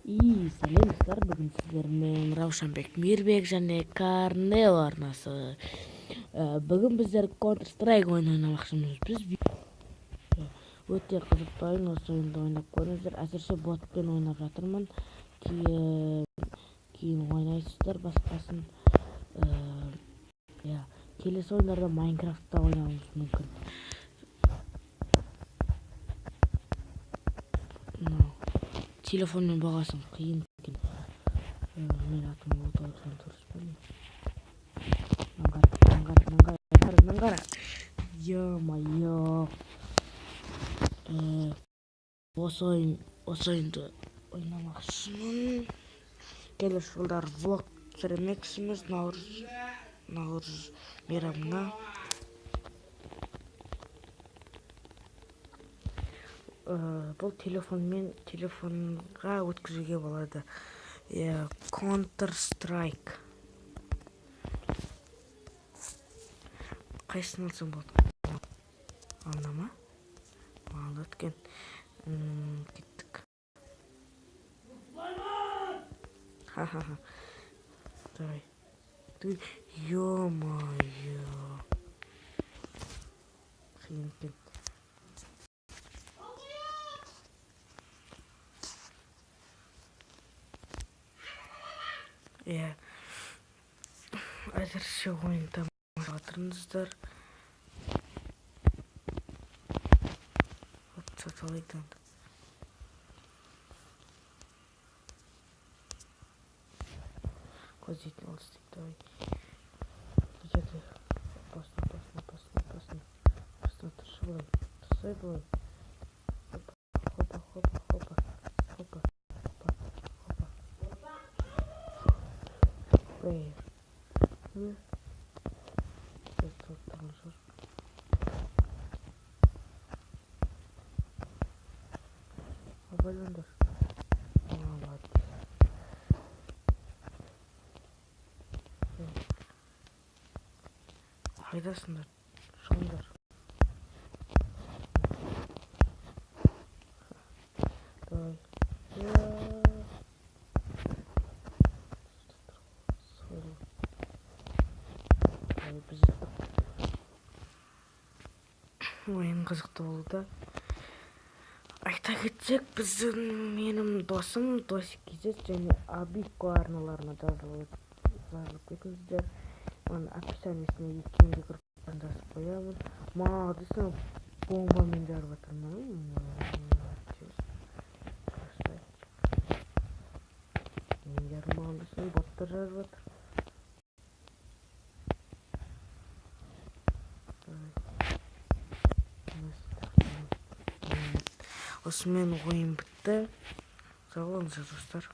Сәлем достар, бүгін сіздермен Раушанбек Мейірбек және Карнело арнасы. Бүгін біздер Counter-Strike ойнын ойнамақшымыз. Біз өте қызықты ойын, осы ойынды ойнап көріңіздер. Әзірше ботпен ойнап жатырмын. Кейін ойнайсыздар басқасын. Келесі ойындарда Майнкрафтта ойнауымыз мүмкін. Телефонмен бағасын қиын екен. Мен атым болды отырған тұрыспен. Наңғара. Ё-моё. Осы ойынды ойнамақшымын. Келесі жылдар влог түсіремексіміз наурыз мейрамына. Бұл телефонға өткізуге болады. Counter-Strike. Қайсысын алсам болды? Алына ма? Алды өткен. Кеттік. Ха-ха-ха. Давай. Ё-моё. Қиын екен. Әзірше ойында жатырыңыздар. Саталайдан. Көздейтін алыстық, давай. Где-то опасно. Тұршы болай. Тұрсай болай. Хопа. Бэй. Абайландар. Молодец. Қайдасыңдар? Шығыңдар. Давай. Ойын қызықты болды. Айта кетсек, менің досым Досик және Абико арналарына жазылып кетіңіздер. Оның описаниесіне екеуінде группаны жазып қоямын. Мадысына бомбамен жарып жатырмын. Мен жарым алдысын боттар жарып жатыр. Осымен ойын бітті. Сау болыңыздар достар.